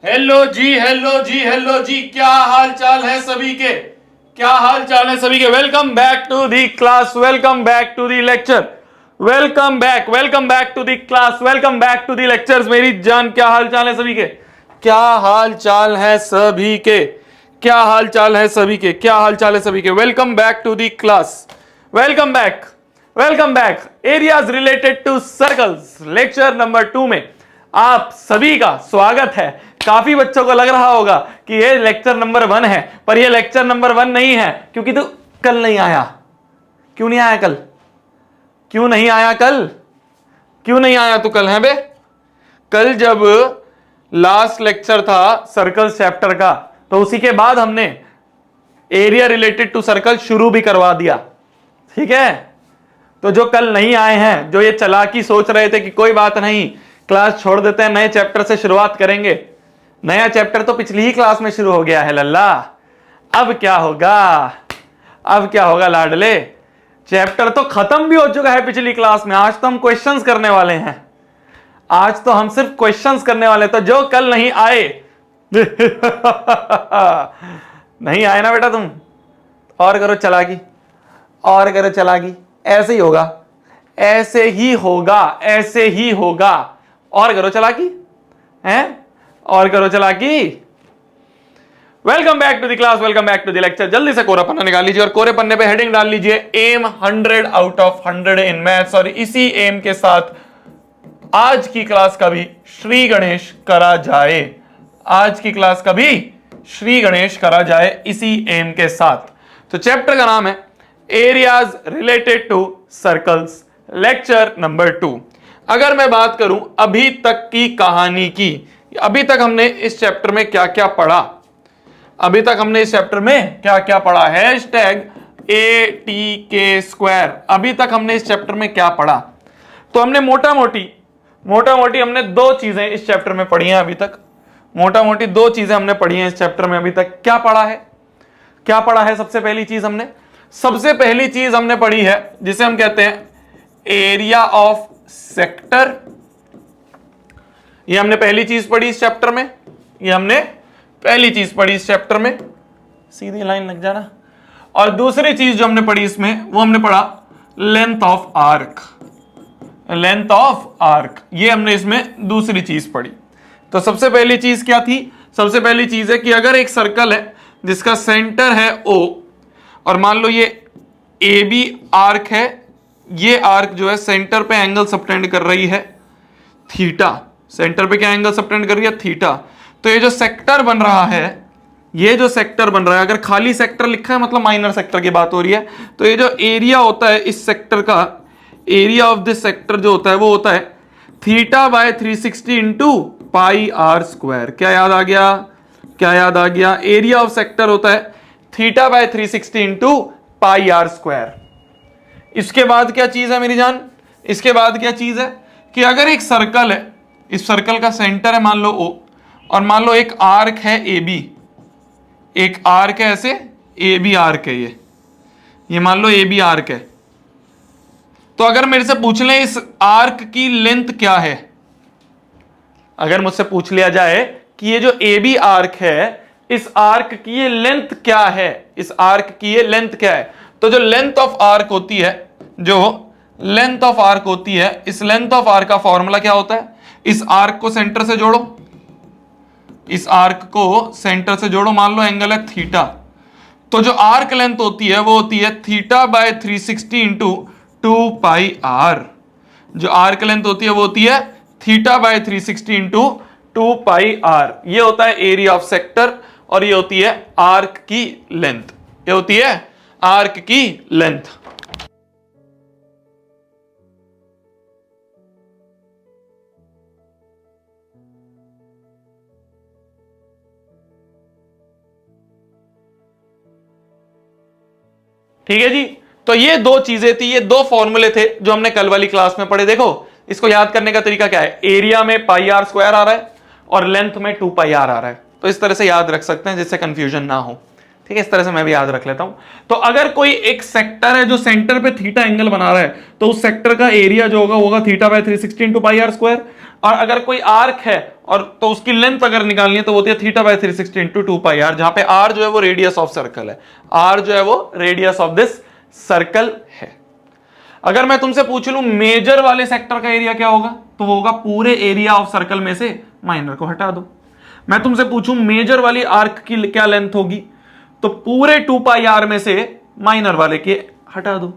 Hello जी, hello जी, hello जी। क्या हाल चाल है सभी के? क्या हाल चाल है सभी के? Welcome back to the class, welcome back to the lecture, welcome back to the class, welcome back to the lectures. मेरी जान, क्या हाल चाल है सभी के? क्या हाल चाल है सभी के? क्या हाल चाल है सभी के? क्या हाल चाल है सभी के? Welcome back to the class, welcome back, welcome back. Areas related to circles lecture number 2 में आप सभी का स्वागत है। काफी बच्चों को लग रहा होगा कि ये लेक्चर नंबर 1 है, पर ये लेक्चर नंबर 1 नहीं है, क्योंकि तू कल नहीं आया। क्यों नहीं आया कल? क्यों नहीं आया कल? क्यों नहीं आया तू कल? है बे, कल जब लास्ट लेक्चर था सर्कल्स चैप्टर का, तो उसी के बाद हमने एरिया रिलेटेड टू सर्कल शुरू भी करवा दिया। ठीक है, तो जो कल नहीं आए हैं, जो ये चालाकी सोच रहे थे कि कोई बात नहीं, क्लास छोड़ देते हैं, नए चैप्टर से शुरुआत करेंगे। नया चैप्टर तो पिछली ही क्लास में शुरू हो गया है लल्ला। अब क्या होगा? अब क्या होगा लाडले? चैप्टर तो खत्म भी हो चुका है पिछली क्लास में। आज तो हम क्वेश्चंस करने वाले हैं। आज तो हम सिर्फ क्वेश्चंस करने वाले। तो जो कल नहीं आए नहीं आए ना बेटा तुम, और करो चालाकी, और करो चालाकी। ऐसे ही होगा, ऐसे ही होगा, ऐसे ही होगा। और करो चालाकी, हैं? और करो चालाकी। Welcome back to the class, welcome back to the lecture. जल्दी से कोरा पन्ना निकाल लीजिए और कोरे पन्ने पे हेडिंग डाल लीजिए aim 100 out of 100 in maths. और इसी एम के साथ आज की क्लास का भी श्री गणेश करा जाए। आज की क्लास का भी श्री गणेश करा जाए इसी एम के साथ। तो चैप्टर का नाम है areas related to circles, lecture number 2। अगर मैं बात करूं अभी तक की कहानी की, अभी तक हमने इस चैप्टर में क्या क्या पढ़ा, अभी तक हमने इस चैप्टर में क्या क्या पढ़ा, हैशटैग ATK²। अभी तक हमने इस चैप्टर में क्या पढ़ा? तो हमने मोटा मोटी हमने दो चीजें इस चैप्टर में पढ़ी हैं अभी तक। मोटा मोटी दो चीजें हमने पढ़ी हैं इस चैप्टर में अभी तक। क्या पढ़ा है? क्या पढ़ा है? सबसे पहली चीज हमने पढ़ी है जिसे हम कहते हैं एरिया ऑफ सेक्टर। ये हमने पहली चीज पढ़ी इस चैप्टर में, ये हमने पहली चीज पढ़ी इस चैप्टर में। सीधी लाइन लग जाना। और दूसरी चीज जो हमने पढ़ी इसमें, वो हमने पढ़ा length of arc. Length of arc, ये हमने इसमें दूसरी चीज पढ़ी। तो सबसे पहली चीज क्या थी? सबसे पहली चीज है कि अगर एक सर्कल है जिसका सेंटर है O, और मान लो ये AB आर्क है, ये आर्क जो है सेंटर पे एंगल सबटेंड कर रही है थीटा। सेंटर पे क्या एंगल सबटेंड कर रही है? थीटा। तो ये जो सेक्टर बन रहा है, ये जो सेक्टर बन रहा है, अगर खाली सेक्टर लिखा है मतलब माइनर सेक्टर की बात हो रही है, तो ये जो एरिया होता है इस सेक्टर का, एरिया ऑफ दिस सेक्टर जो होता है वो होता है theta by 360 into pi are square. क्या याद आ गया? क्या याद आ गया? एरिया ऑफ सेक्टर होता है theta by 360 into pi are square. इसके बाद क्या चीज है मेरी जान? इसके बाद क्या चीज है कि अगर एक सर्कल है, इस सर्कल का सेंटर है मान लो O, और मान लो एक आर्क है AB, एक आर्क है ऐसे AB आर्क है, ये मान लो AB आर्क है। तो अगर मेरे से पूछ लें इस आर्क की लेंथ क्या है, अगर मुझसे पूछ लिया जाए कि ये जो AB आर्क है, इस आर्क की ये लेंथ क्या है, इस आर्क की ये लेंथ क्या है, तो जो लेंथ ऑफ आर्क होती है, जो लेंथ ऑफ आर्क होती है, इस लेंथ ऑफ आर्क का फॉर्मूला क्या होता है? इस आर्क को सेंटर से जोड़ो, इस आर्क को सेंटर से जोड़ो, मान लो एंगल है थीटा, तो जो आर्क लेंथ होती है वो होती है theta by 360 into 2 pi r. जो आर्क लेंथ होती है वो होती है theta by 360 into 2 pi r. ये होता है एरिया ऑफ सेक्टर, और ये होती है आर्क की लेंथ। ये होती है आर्क की लेंथ। ठीक है जी। तो ये दो चीजें थी, ये दो फॉर्मूले थे जो हमने कल वाली क्लास में पढ़े। देखो इसको याद करने का तरीका क्या है? एरिया में पाई आर स्क्वायर आ रहा है और लेंथ में 2 पाई आर आ रहा है, तो इस तरह से याद रख सकते हैं जिससे कंफ्यूजन ना हो। ठीक है, इस तरह से मैं भी याद रख लेता हूं। तो अगर कोई एक सेक्टर है जो सेंटर पे थीटा एंगल बना रहा है, तो उस सेक्टर का एरिया जो होगा वो होगा theta by 360 into pi are square. और अगर कोई आर्क है और तो उसकी लेंथ अगर निकालनी है तो वो होती है theta by 360 into 2 pi r, जहां पे आर जो है वो रेडियस ऑफ सर्कल है, आर जो है वो रेडियस ऑफ दिस सर्कल है। अगर मैं तुमसे पूछ लूं मेजर वाले सेक्टर का एरिया क्या होगा, तो वो होगा पूरे एरिया ऑफ सर्कल में से माइनर को हटा दो। मैं तुमसे पूछूं मेजर वाली आर्क की क्या लेंथ होगी, तो पूरे 2 पाई आर में से माइनर वाले के हटा दो।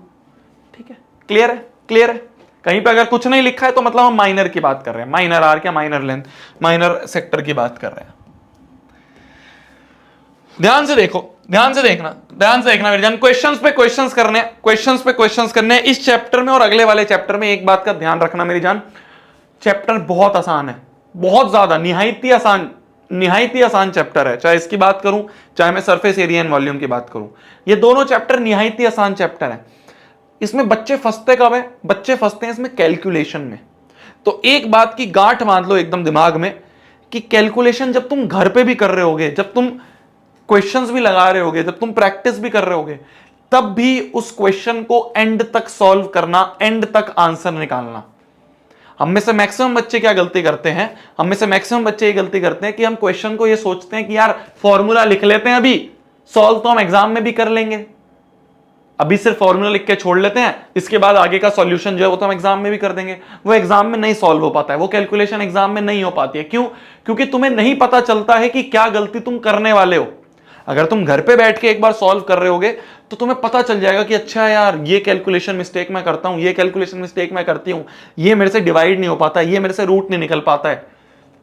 ठीक है, क्लियर है, क्लियर है। कहीं पे अगर कुछ नहीं लिखा है तो मतलब हम माइनर की बात कर रहे हैं, माइनर आर्क या माइनर लेंथ, माइनर सेक्टर की बात कर रहे हैं। ध्यान से देखो, ध्यान से देखना, ध्यान से देखना मेरे जान, क्वेश्चंस पे क्वेश्चंस करने, क्वेश्चंस पे क्वेश्चंस करने इस चैप्टर में और अगले वाले चैप्टर में। एक बात का ध्यान रखना मेरी जान, चैप्टर बहुत आसान है, बहुत ज्यादा निहायती आसान चैप्टर है। चाहे इसकी बात करूं, चाहे मैं सरफेस एरिया एंड वॉल्यूम की बात करूं, ये दोनों चैप्टर निहायती आसान चैप्टर है। इसमें बच्चे फंसते कब है, बच्चे फंसते हैं इसमें कैलकुलेशन में। तो एक बात की गांठ बांध लो एकदम दिमाग में कि कैलकुलेशन जब तुम घर पे भी कर रहे होगे, जब तुम क्वेश्चंस भी लगा रहे होगे, जब तुम प्रैक्टिस भी कर रहे होगे, तब भी उस क्वेश्चन को एंड तक सॉल्व करना, एंड तक आंसर निकालना। हम में से मैक्सिमम बच्चे क्या गलती करते हैं, हम में से मैक्सिमम बच्चे ये गलती करते हैं कि हम क्वेश्चन को ये सोचते हैं कि यार फॉर्मूला लिख लेते हैं, अभी सॉल्व तो हम एग्जाम में भी कर लेंगे, अभी सिर्फ फॉर्मूला लिख के छोड़ लेते हैं, इसके बाद आगे का सॉल्यूशन जो है वो तो हम एग्जाम में भी कर देंगे। वो एग्जाम में नहीं सॉल्व हो पाता है, वो कैलकुलेशन एग्जाम में नहीं हो पाती है। क्यों? क्योंकि तुम्हें नहीं पता चलता है कि क्या गलती तुम करने वाले हो। अगर तुम घर पे बैठ के एक बार सॉल्व कर रहे होगे तो तुम्हें पता चल जाएगा कि अच्छा यार ये कैलकुलेशन मिस्टेक मैं करता हूं, ये कैलकुलेशन मिस्टेक मैं करती हूं, ये मेरे से डिवाइड नहीं हो पाता, ये मेरे से रूट नहीं निकल पाता है।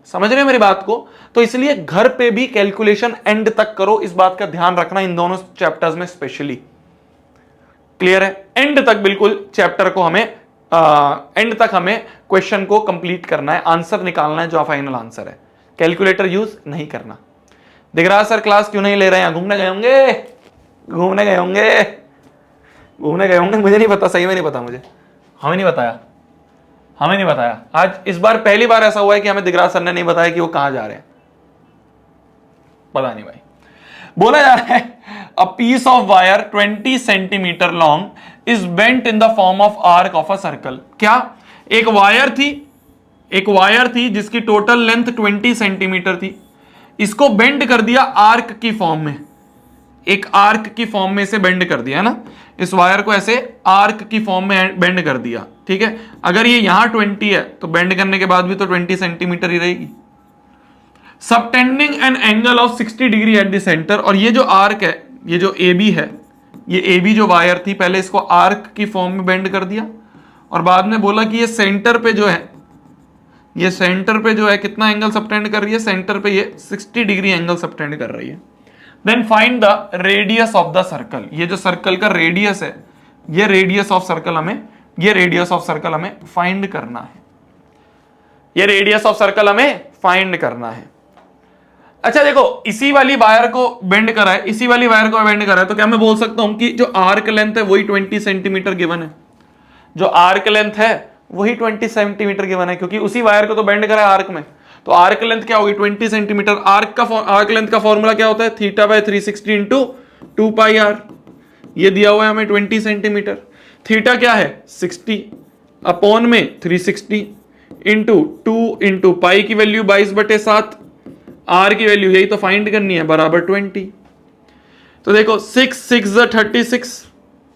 समझ रहे हो मेरी बात को? तो इसलिए घर पे भी कैलकुलेशन एंड तक करो, इस बात का ध्यान रखना इन दोनों चैप्टर्स में स्पेशली। क्लियर है? एंड तक बिल्कुल चैप्टर को हमें एंड तक हमें क्वेश्चन को कंप्लीट करना है, आंसर निकालना है जो फाइनल आंसर है। कैलकुलेटर यूज नहीं करना। दिख रहा है सर क्लास क्यों नहीं ले रहे हैं? घूमने गए होंगे, घूमने गए होंगे, घूमने गए होंगे, मुझे नहीं पता, सही में नहीं पता मुझे, हमें नहीं बताया, हमें नहीं बताया। आज इस बार पहली बार ऐसा हुआ है कि हमें दिगराज सर ने नहीं बताया कि वो कहां जा रहे हैं, पता नहीं भाई। बोला जा रहा है a piece of wire 20 centimetre long is bent in the form of arc of a circle. क्या? एक वायर थी जिसकी टोटल लेंथ 20 सेंटीमीटर थी, इसको बेंड कर दिया आर्क की फॉर्म में, एक आर्क की फॉर्म में इसे बेंड कर दिया है ना, इस वायर को ऐसे आर्क की फॉर्म में बेंड कर दिया। ठीक है, अगर ये यहां 20 है तो बेंड करने के बाद भी तो 20 सेंटीमीटर ही रहेगी। Subtending an angle of 60 degree at the centre, और ये जो आर्क है, ये जो ए बी है, ये ए बी जो वायर थी, पहले इसको आर्क की फॉर्म में बेंड कर दिया और बाद में बोला कि ये सेंटर पे जो है, ये सेंटर पे जो है कितना एंगल सबटेंड कर रही है, सेंटर पे ये 60 डिग्री एंगल सबटेंड कर रही है। Then find the radius of the circle, ये जो सर्कल का रेडियस है, ये रेडियस ऑफ सर्कल हमें, ये रेडियस ऑफ सर्कल हमें फाइंड करना है, ये रेडियस ऑफ सर्कल हमें फाइंड करना है। अच्छा देखो, इसी वाली वायर को बेंड करा है, इसी वाली वायर को बेंड करा है, तो क्या मैं बोल सकता हूं कि जो आर्क लेंथ है वही 20 सेंटीमीटर गिवन है, जो आर्क लेंथ है वही 20 सेंटीमीटर गिवन है, क्योंकि उसी वायर को तो बेंड करा है आर्क में। तो आर्क लेंथ क्या होगी? 20 सेंटीमीटर। आर्क लेंथ का फॉर्मूला क्या होता है? Theta by 360 into 2 pi r. ये दिया हुआ है हमें 20 सेंटीमीटर। थीटा क्या है? 60 अपॉन में 360 इंटू 2 इंटू पाई की वैल्यू 22/7, आर की वैल्यू यही तो फाइंड करनी है, बराबर 20। तो देखो 6 6 जा 36,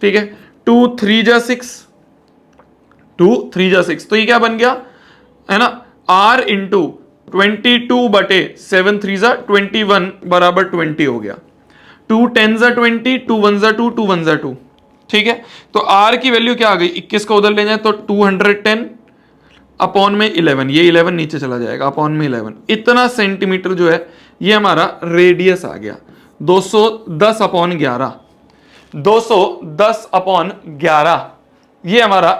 ठीक है, 2 3 जा 6, 2 3 जा 6, तो ये क्या बन गया है ना, r इंटू 22/7 3 जा 21 बराबर 20 हो गया। 2 10 जा 20, 2 1 जा 2, 2 1 जा 2, ठीक है। तो r की वैल्यू क्या आ गई? 21 को उधर ले जाए तो 210 अपॉन में 11, ये 11 नीचे चला जाएगा, अपॉन में 11, इतना सेंटीमीटर जो है ये हमारा रेडियस आ गया। 210 अपॉन 11, 210 अपॉन 11, ये हमारा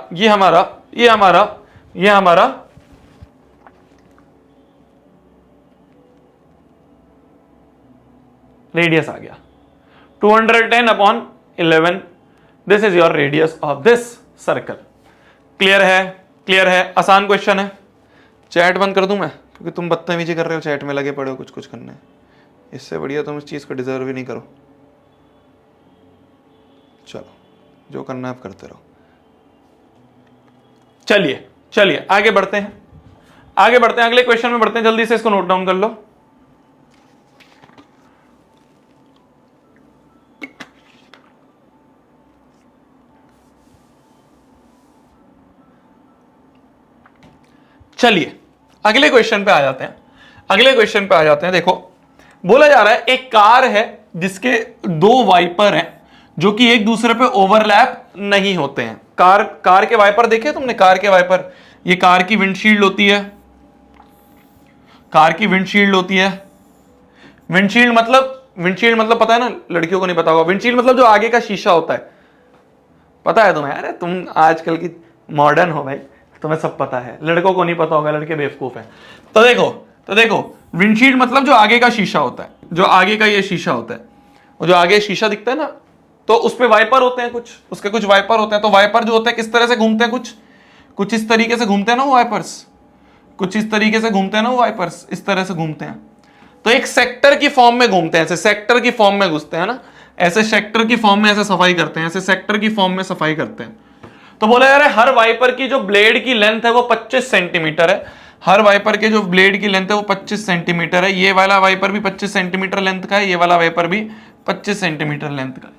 रेडियस आ गया। 210 upon 11, this is your radius of this circle. Clear है? क्लियर है? आसान क्वेश्चन है। चैट बंद कर दूं मैं, क्योंकि तुम बदतमीजी कर रहे हो, चैट में लगे पड़े हो कुछ कुछ करने। इससे बढ़िया तुम इस चीज को डिजर्व ही नहीं करो। चलो जो करना है आप करते रहो। चलिए चलिए आगे बढ़ते हैं, आगे बढ़ते हैं, अगले क्वेश्चन में बढ़ते हैं, जल्दी से इसको नोट डाउन कर लो। चलिए अगले क्वेश्चन पे आ जाते हैं, अगले क्वेश्चन पे आ जाते हैं। देखो बोला जा रहा है एक कार है जिसके दो वाइपर हैं जो कि एक दूसरे पे ओवरलैप नहीं होते हैं। कार के वाइपर देखे तुमने? कार के वाइपर, ये कार की विंडशील्ड होती है, कार की विंडशील्ड होती है। विंडशील्ड मतलब पता है ना, लड़कियों को नहीं पता होगा। विंडशील्ड मतलब जो आगे का शीशा होता है, पता है तुम्हें? अरे तुम आजकल की मॉडर्न हो भाई, तुम्हें सब पता है, लड़कों को नहीं पता होगा, लड़के बेवकूफ हैं। तो देखो विंडशील्ड मतलब जो आगे का शीशा होता है, जो आगे का ये शीशा होता है, वो जो आगे शीशा दिखता है ना, तो उस पे वाइपर होते हैं, उसके कुछ वाइपर होते हैं। तो वाइपर जो होते हैं किस तरह से घूमते हैं, कुछ इस तरीके से घूमते हैं ना वो वाइपर्स, कुछ इस तरीके से घूमते हैं ना वो वाइपर्स, इस तरह से घूमते हैं। तो एक सेक्टर की फॉर्म में घूमते हैं, ऐसे सेक्टर की फॉर्म में घुसते हैं ना, ऐसे सेक्टर की फॉर्म में ऐसे सफाई करते हैं, ऐसे सेक्टर की फॉर्म में सफाई करते हैं। तो बोला जा रहा है हर वाइपर की जो ब्लेड की लेंथ है वो 25 सेंटीमीटर है। हर वाइपर के जो ब्लेड की लेंथ है वो 25 सेंटीमीटर है। ये वाला वाइपर भी 25 सेंटीमीटर लेंथ का है, ये वाला वाइपर भी 25 सेंटीमीटर लेंथ का है।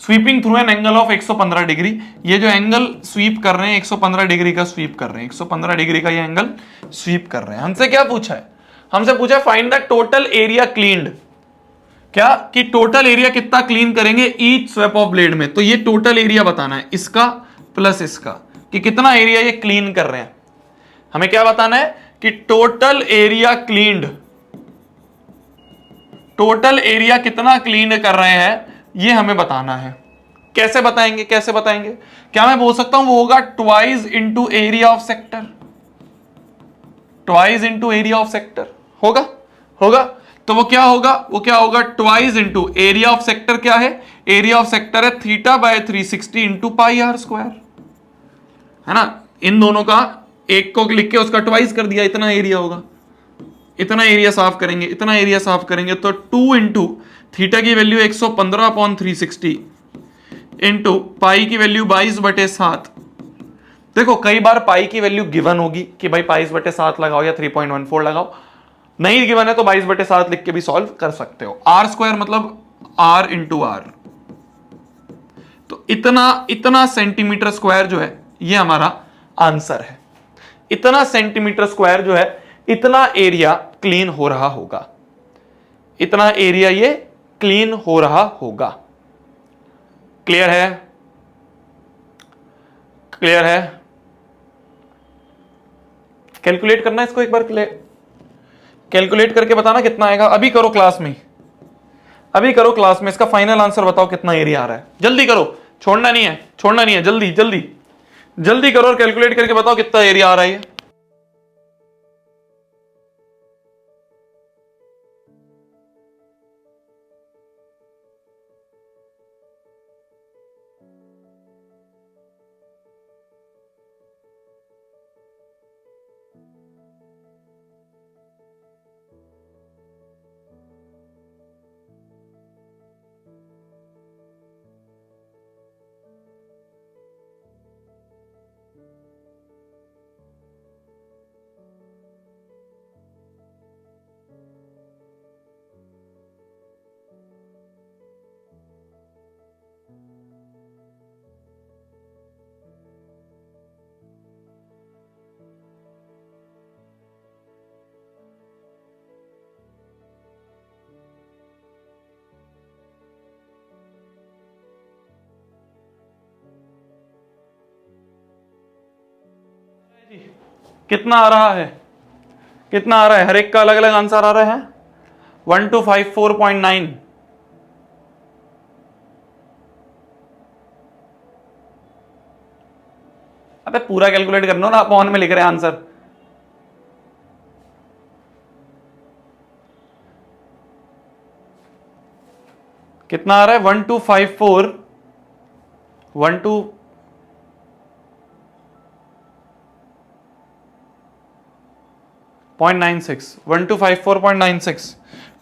Sweeping through an angle of 115 degree, ये जो एंगल स्वीप कर रहे हैं 115 डिग्री का स्वीप कर रहे हैं, 115 डिग्री का ये एंगल स्वीप कर रहे हैं। हमसे क्या पूछा है? हमसे पूछा find the total area cleaned. क्या कि टोटल एरिया कितना क्लीन करेंगे ईच स्वेप ऑफ ब्लेड में। तो ये टोटल एरिया बताना है, इसका प्लस इसका, कि कितना एरिया ये क्लीन कर रहे हैं। हमें क्या बताना है कि total area cleaned, total area कितना क्लीन कर रहे हैं ये हमें बताना है। कैसे बताएंगे? क्या मैं बोल सकता हूं वो होगा twice into area of sector, twice into area of sector होगा। तो वो क्या होगा twice into area of sector. क्या है? एरिया ऑफ सेक्टर है θ/360 इंटू पाई आर स्क्वायर, है ना। इन दोनों का एक को लिख के उसका ट्वाइस कर दिया, इतना एरिया होगा। इतना एरिया साफ करेंगे तो 2 इंटू थीटा की वैल्यू 115/360 इंटू पाई की वैल्यू 22/7। देखो कई बार पाई की वैल्यू गिवन होगी कि भाई 22/7 लगाओ या 3.14 लगाओ, नहीं गिवन है तो 22/7 लिख के भी सॉल्व कर सकते हो। आर स्क्वायर मतलब आर इंटू आर, तो इतना सेंटीमीटर स्क्वायर जो है ये हमारा आंसर है। इतना सेंटीमीटर स्क्वायर जो है, इतना एरिया क्लीन हो रहा होगा, इतना एरिया ये क्लीन हो रहा होगा। क्लियर है? कैलकुलेट करना है इसको एक बार, कैलकुलेट करके बताना कितना आएगा। अभी करो क्लास में, इसका फाइनल आंसर बताओ कितना एरिया आ रहा है। जल्दी करो, छोड़ना नहीं है, जल्दी करो और कैलकुलेट करके बताओ कितना एरिया आ रहा है। कितना आ रहा है? हर एक का अलग अलग आंसर आ रहा है। 1254.9। अबे पूरा कैलकुलेट करना ना, अपॉन में लिख रहे हैं आंसर। कितना आ रहा है? 1254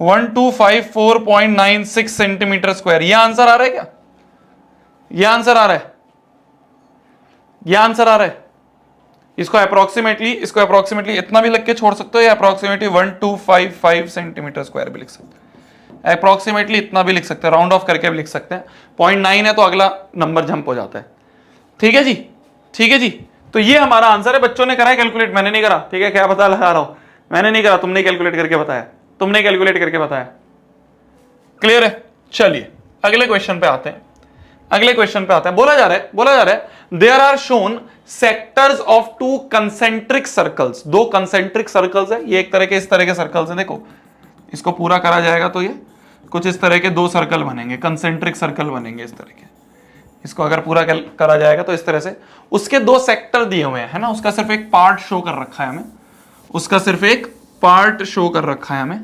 1254.96 सेंटीमीटर स्क्वायर। ये आंसर आ रहा है क्या? ये आंसर आ रहा है? इसको अप्रोक्सीमेटली इतना भी लिख के छोड़ सकते हो, या अप्रोक्सीमेटली 1255 सेंटीमीटर स्क्वायर भी लिख सकते हैं, अप्रोक्सीमेटली इतना भी लिख सकते हैं, राउंड ऑफ करके भी लिख सकते हैं। 0.9 है तो अगला नंबर जंप हो जाता है। ठीक है जी, ठीक है जी। तो ये हमारा आंसर है। बच्चों ने करा है कैलकुलेट, मैंने नहीं करा। ठीक है, क्या पता लगा रहा हूं, मैंने नहीं करा, तुमने कैलकुलेट करके बताया, तुमने कैलकुलेट करके बताया। क्लियर है? चलिए अगले क्वेश्चन पे आते हैं। अगले क्वेश्चन पे आते हैं। बोला जा रहा है there are shown sectors of two concentric circles. दो कंसेंट्रिक सर्कल्स है, ये एक तरह के इस तरह के सर्कल्स हैं। देखो इसको पूरा करा जाएगा तो ये कुछ इस तरह के दो सर्कल बनेंगे, कंसेंट्रिक सर्कल बनेंगे इस तरह के। इसको अगर पूरा करा जाएगा तो इस तरह से उसके दो सेक्टर दिए हुए हैं, है ना। उसका सिर्फ एक पार्ट शो कर रखा है हमें, उसका सिर्फ एक पार्ट शो कर रखा है हमें।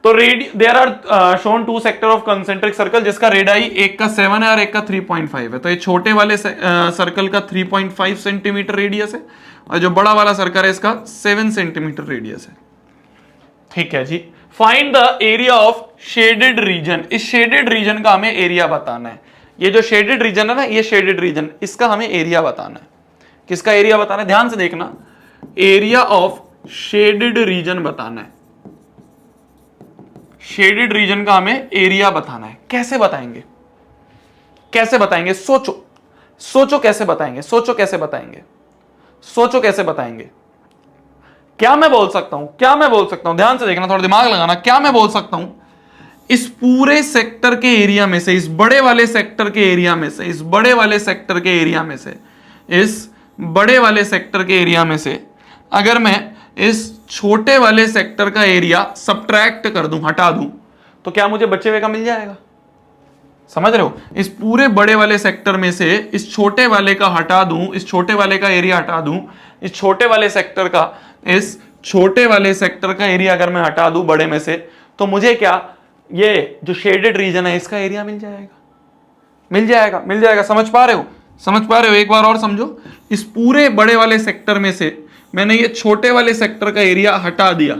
तो there are shown two sector of concentric circle, जिसका रेडियाई एक का 7 है और एक का 3.5 है। तो ये छोटे वाले सर्कल का 3.5 सेंटीमीटर रेडियस है, और जो बड़ा वाला सर्कल है इसका 7 सेंटीमीटर रेडियस है। ठीक है जी। Find the area of shaded region. इस शेडेड रीजन का हमें एरिया बताना है। ये जो शेडेड रीजन है ना, ये शेडेड रीजन, इसका हमें एरिया बताना है। किसका एरिया बताना है? ध्यान से देखना, एरिया ऑफ शेडेड रीजन बताना है। शेडेड रीजन का हमें एरिया बताना है। कैसे बताएंगे? कैसे बताएंगे? सोचो सोचो कैसे बताएंगे, सोचो कैसे बताएंगे, सोचो कैसे बताएंगे। क्या मैं बोल सकता हूं, क्या मैं बोल सकता हूं? ध्यान से देखना, थोड़ा दिमाग लगाना। क्या मैं बोल सकता हूं? इस पूरे सेक्टर के एरिया में से, इस बड़े वाले सेक्टर के एरिया में से, इस बड़े वाले सेक्टर के एरिया में से, इस बड़े वाले सेक्टर के एरिया में से अगर मैं इस छोटे वाले सेक्टर का एरिया सब्ट्रैक्ट कर दूं, हटा दूं, तो क्या मुझे बचे हुए का मिल जाएगा? समझ रहे हो? इस पूरे बड़े वाले सेक्टर में से इस छोटे वाले का हटा दूं, इस छोटे वाले का एरिया हटा दूं, इस छोटे वाले सेक्टर का, इस छोटे वाले सेक्टर का एरिया अगर मैं हटा दूं बड़े में से, तो मुझे क्या, ये जो शेडेड रीजन है इसका एरिया मिल जाएगा। मिल जाएगा, मिल जाएगा। समझ पा रहे हो? समझ पा रहे हो? एक बार और समझो। इस पूरे बड़े वाले सेक्टर में से मैंने ये छोटे वाले सेक्टर का एरिया हटा दिया,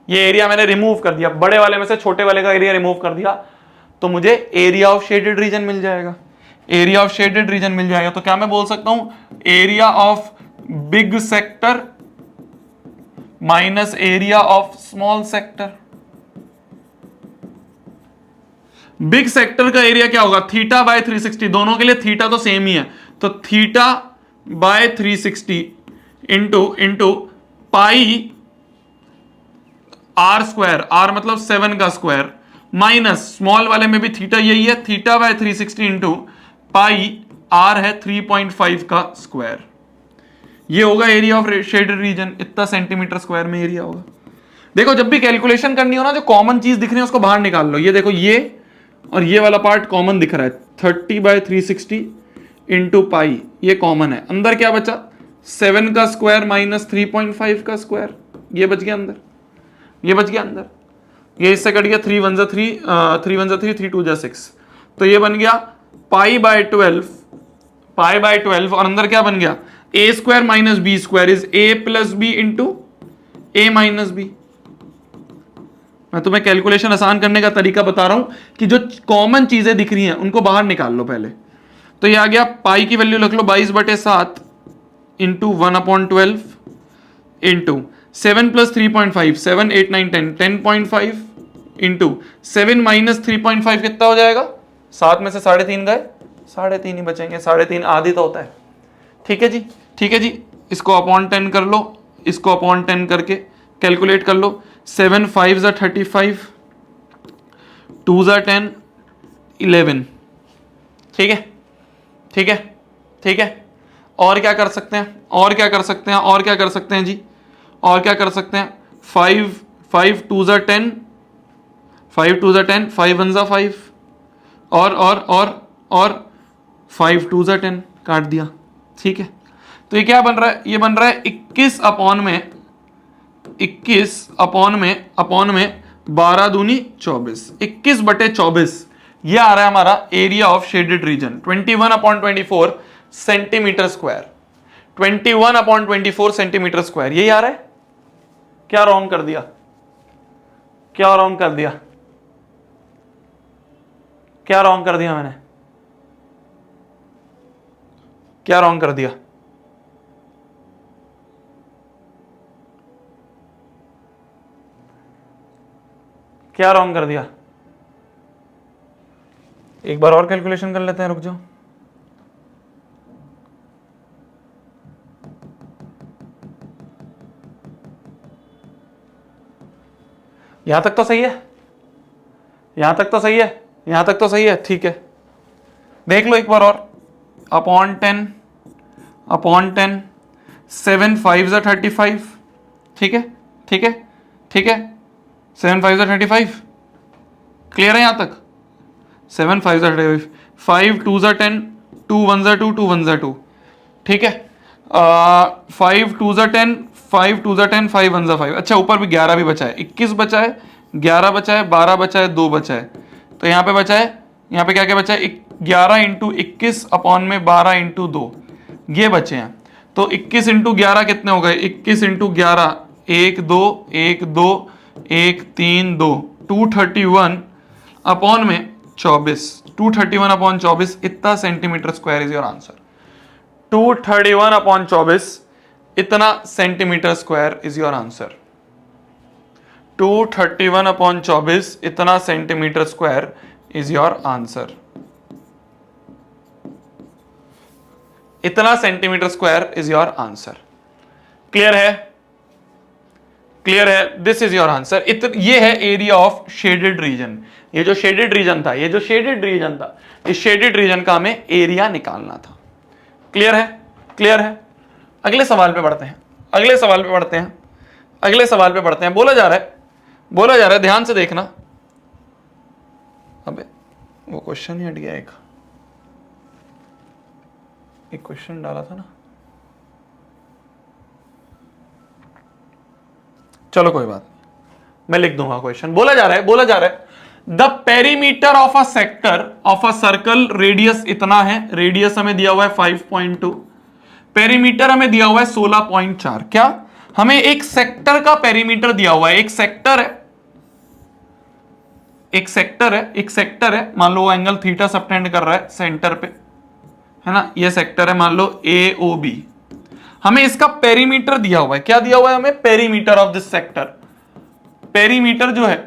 ये एरिया मैंने रिमूव कर दिया, बड़े वाले में से छोटे वाले का एरिया रिमूव कर दिया, तो मुझे एरिया ऑफ शेडेड रीजन मिल जाएगा। एरिया ऑफ शेडेड रीजन मिल जाएगा। तो क्या मैं बोल सकता हूं? Area of big sector minus area of small sector. Big sector का एरिया क्या होगा? Theta by 360। दोनों के लिए थीटा तो सेम ही है, तो theta by 360 into pi are square, r मतलब 7 का स्क्वायर, माइनस स्मॉल वाले में भी थीटा यही है, theta by 360 into pi r है 3.5 का स्क्वायर। ये होगा एरिया ऑफ शेडेड रीजन। इतना सेंटीमीटर स्क्वायर में एरिया होगा। देखो जब भी कैलकुलेशन करनी हो ना, जो कॉमन चीज दिख रही है उसको बाहर निकाल लो। ये देखो, ये और ये वाला पार्ट कॉमन दिख रहा है, 30/360 इंटू पाई, ये कॉमन है। अंदर क्या बचा? 7 का स्क्वायर माइनस 3.5 का स्क्वायर, ये बच गया अंदर, ये बच गया अंदर। ये इससे कट गया, 3 1 जा 3, 3 1 जा 3, 3 2 जा 6, तो ये बन गया पाई बाय 12, पाई बाय 12। और अंदर क्या बन गया? A square minus B square is A plus B into A minus B. मैं तुम्हें कैलकुलेशन आसान करने का तरीका बता रहा हूं कि जो कॉमन चीजें दिख रही हैं उनको बाहर निकाल लो पहले। तो ये आ गया, पाई की वैल्यू रख लो 22/7 into 1/12 into 7 plus 3.5, 7 8 9 10, 10.5 into 7 minus 3.5 कितना हो जाएगा? 7 में से 3.5 गए, 3.5 ही बचेंगे। 3.5 आधी तो होता है। ठीक है जी, ठीक है जी। इसको अपॉन 10 कर लो, इसको अपॉन 10 करके कैलकुलेट कर लो। 7 5 जा 35, 2 जा 10, 11। ठीक है, ठीक है, ठीक है। और क्या कर सकते हैं? और क्या कर सकते हैं? और क्या कर सकते हैं जी? और क्या कर सकते हैं? 5 2 जा 10, 5 2 जा 10, 5 1 जा 5, और 5 2 जा 10 काट दिया। ठीक है, तो ये क्या बन रहा है? ये बन रहा है 21 अपॉन में 12 दूनी 24, 21/24। ये आ रहा है हमारा area of shaded reason, 21/24 centimetre square, 21/24 centimetre square. यही आ रहा है। क्या रॉन्ग कर दिया? क्या रॉन्ग कर दिया? क्या रॉन्ग कर दिया मैंने? क्या रॉन्ग कर दिया? क्या रॉन्ग कर दिया? एक बार और कैलकुलेशन कर लेते हैं, रुक जाओ। यहां तक तो सही है, यहां तक तो सही है, यहां तक तो सही है, ठीक है। देख लो एक बार और, अपॉन 10 7 5 ज़ा 35, ठीक है ठीक है ठीक है, 7 5 ज़ा 35, क्लियर है यहां तक? 7 5 ज़ा 35, 5 2 ज़ा 10, 2 1 ज़ा 2, 2 1 ज़ा 2, ठीक है। 5 2 ज़ा 10, 5 2 ज़ा 10, 5 1 ज़ा 5। अच्छा ऊपर भी 11 भी बचा है, 21 बचा है, 11 बचा है, 12 बचा है, 2 बचा है, तो यहाँ पे बचा है, यहाँ पे क्या क्या बचा है? 11 इंटू 21 अपॉन में 12 इंटू 2, ये बचे हैं। तो 21 इंटू 11 कितने हो गए? 21 इंटू 11 1 2 1 2 1 3 2, 231 अपॉन में 24, 231 अपॉन 24, इतना centimetre square is your answer. 231 upon 24, इतना centimetre square is your answer. 231 upon 24, इतना centimetre square is your answer. इतना centimetre square is your answer. Clear है? क्लियर है? This is your answer. ये है area of shaded reason. ये जो shaded region था, ये जो शेडेड रीजन था, इस शेडेड रीजन का हमें एरिया निकालना था। क्लियर है? क्लियर है? अगले सवाल पे बढ़ते हैं, अगले सवाल पे बढ़ते हैं, अगले सवाल पे बढ़ते हैं। बोला जा रहा है, बोला जा रहा है, ध्यान से देखना। अबे वो क्वेश्चन ही हट गया, एक क्वेश्चन डाला था ना, चलो कोई बात नहीं, मैं लिख दूंगा क्वेश्चन। बोला जा रहा है, बोला जा रहा है the perimeter of a sector of a circle, radius इतना है, रेडियस हमें दिया हुआ है 5.2, पेरीमीटर हमें दिया हुआ है 16.4। क्या हमें एक सेक्टर का पेरीमीटर दिया हुआ है? एक सेक्टर है, एक सेक्टर है, एक सेक्टर है, मान लो वो एंगल थीटा सबटेंड कर रहा है सेंटर पे, है ना, ये सेक्टर है मान लो AOB। हमें इसका पेरीमीटर दिया हुआ है, क्या दिया हुआ है हमें? Perimeter of this sector. Perimeter जो है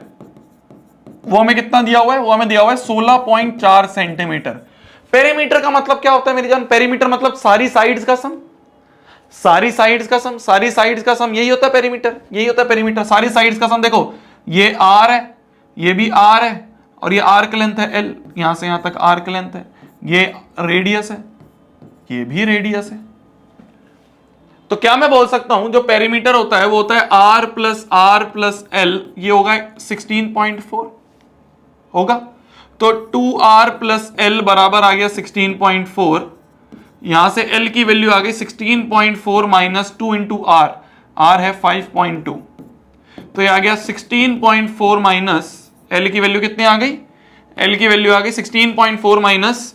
वो हमें कितना दिया हुआ है? वो हमें दिया हुआ है 16.4 सेंटीमीटर। पेरीमीटर का मतलब क्या होता है मेरी जान? पेरीमीटर मतलब सारी साइड्स का सम, सारी साइड्स का सम, सारी साइड्स का सम, यही होता है पेरीमीटर, यही होता है पेरीमीटर, सारी साइड्स का सम। देखो ये R है, ये भी R है, और ये आर्क लेंथ है L, यहां से यहां तक आर्क लेंथ है, ये रेडियस है, ये भी रेडियस है। तो क्या मैं बोल सकता हूं जो पेरीमीटर होता है वो होता है R प्लस L, ये होगा 16.4 होगा। तो 2R प्लस L बराबर आ गया 16.4, यहां से L की वैल्यू आ गई 16.4 माइनस 2 इंटू R है 5.2, तो ये आ गया 16.4 माइनस L की वैल्यू कितनी आ गई? L की वैल्यू आ गई 16.4 माइनस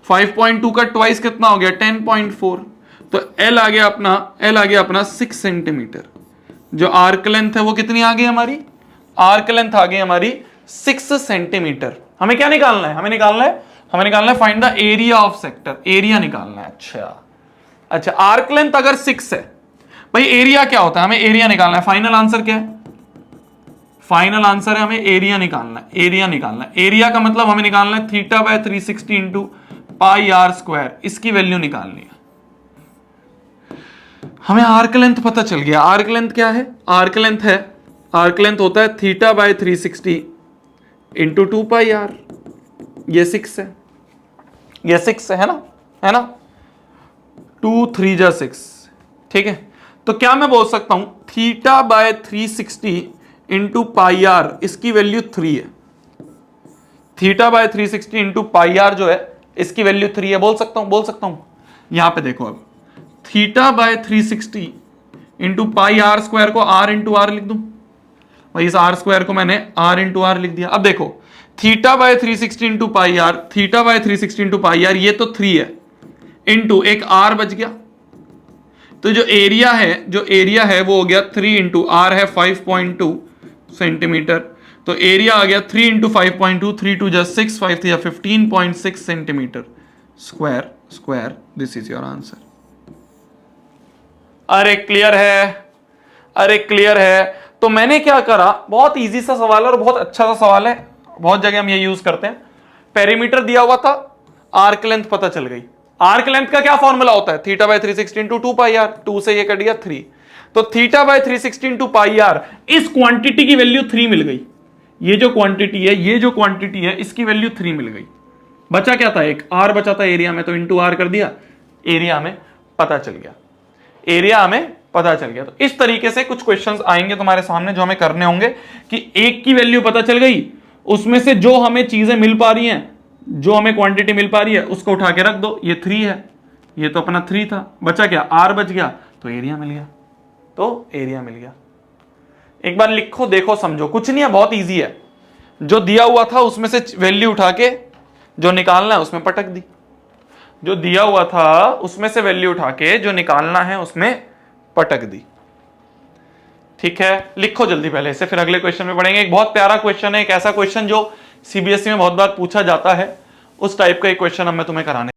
5.2 का ट्वाइस कितना हो गया? 10.4, तो L आ गया अपना, L आ गया अपना 6 सेंटीमीटर। जो आर्क लेंथ है वो कितनी आ गई हमारी? आर्क लेंथ आ गई हमारी 6 सेंटीमीटर। हमें क्या निकालना है? हमें निकालना है, हमें निकालना है find the area of sector, area निकालना है। अच्छा आर्क लेंथ अगर 6 है, भाई एरिया क्या होता है? हमें एरिया निकालना है। फाइनल आंसर क्या है? फाइनल आंसर है हमें एरिया निकालना है, एरिया निकालना है। एरिया का मतलब हमें निकालना है theta by 360 into pi are square, इसकी वैल्यू निकालनी है। हमें आर्क लेंथ पता चल गया। आर्क लेंथ क्या है? आर्क लेंथ है, आर्क लेंथ होता है theta by 360 into 2 pi r, ये 6 है, ये 6 है ना, है ना, 2 3 जा 6, ठीक है। तो क्या मैं बोल सकता हूं theta by 360 into pi r, इसकी वैल्यू 3 है। Theta by 360 into pi r जो है इसकी वैल्यू 3 है। बोल सकता हूं, बोल सकता हूं। यहां पे देखो, अब theta by 360 into pi are square को आर इंटू आर लिख दूं, भाई इस आर स्क्वायर को मैंने आर इंटू आर लिख दिया। अब देखो theta by 360 into pi r, theta by 360 into pi r, ये तो 3 है, इंटू एक आर बच गया, तो जो एरिया है, जो एरिया है वो हो गया 3 इंटू आर है 5.2 सेंटीमीटर, तो एरिया आ गया 3 इंटू 5.2, 3 2 जा 6, 5 3 जा 15.6 centimetre square, square. This is your answer. अरे क्लियर है, अरे क्लियर है। तो मैंने क्या करा, बहुत इजी सा सवाल है और बहुत अच्छा सा सवाल है, बहुत जगह हम ये यूज करते हैं। पेरीमीटर दिया हुआ था, आर्क लेंथ पता चल गई। आर्क लेंथ का क्या फॉर्मूला होता है, theta by 360 into 2 pi r, 2 से ये कट गया 3, तो theta by 360 into pi r, इस क्वांटिटी की वैल्यू 3 मिल गई। ये जो क्वांटिटी है, ये जो क्वांटिटी है, इसकी वैल्यू 3 मिल गई। बचा क्या था, एक आर बचा था एरिया में, तो इंटू आर कर दिया, एरिया में पता चल गया, एरिया हमें पता चल गया। तो इस तरीके से कुछ क्वेश्चंस आएंगे तुम्हारे सामने जो हमें करने होंगे कि एक की वैल्यू पता चल गई, उसमें से जो हमें चीजें मिल पा रही हैं, जो हमें क्वांटिटी मिल पा रही है, उसको उठा के रख दो। ये 3 है, ये तो अपना 3 था, बचा क्या, आर बच गया, तो एरिया मिल गया, तो एरिया मिल गया। एक बार लिखो, देखो, समझो, कुछ नहीं है, बहुत ईजी है। जो दिया हुआ था उसमें से वैल्यू उठा के जो निकालना है उसमें पटक दी, जो दिया हुआ था उसमें से वैल्यू उठा के जो निकालना है उसमें पटक दी। ठीक है, लिखो जल्दी पहले इसे, फिर अगले क्वेश्चन में पढ़ेंगे। एक बहुत प्यारा क्वेश्चन है, एक ऐसा क्वेश्चन जो सीबीएसई में बहुत बार पूछा जाता है, उस टाइप का एक क्वेश्चन अब मैं तुम्हें कराने।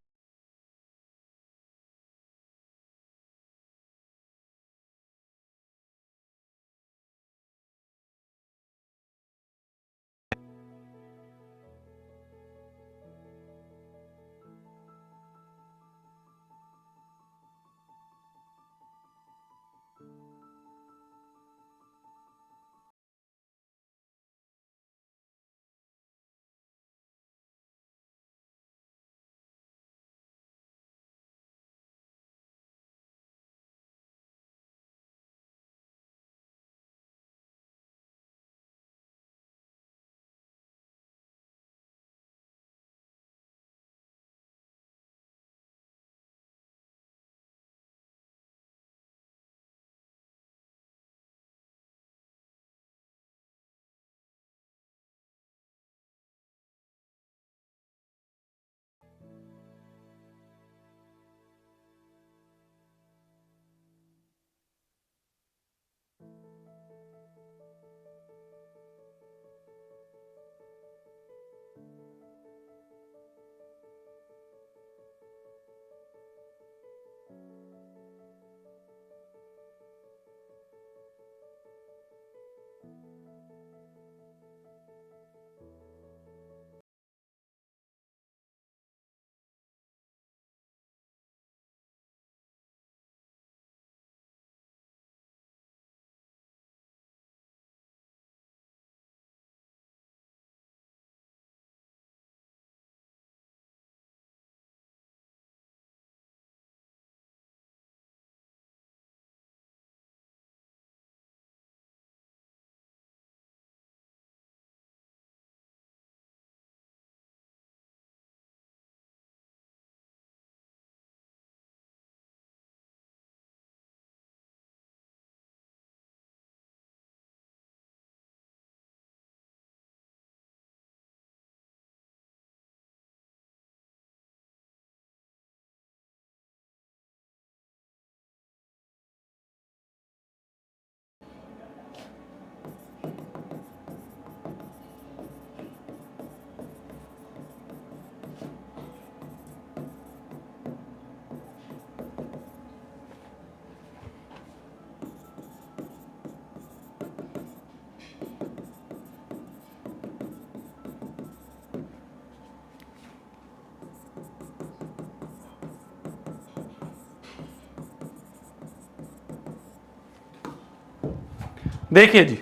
देखिए जी,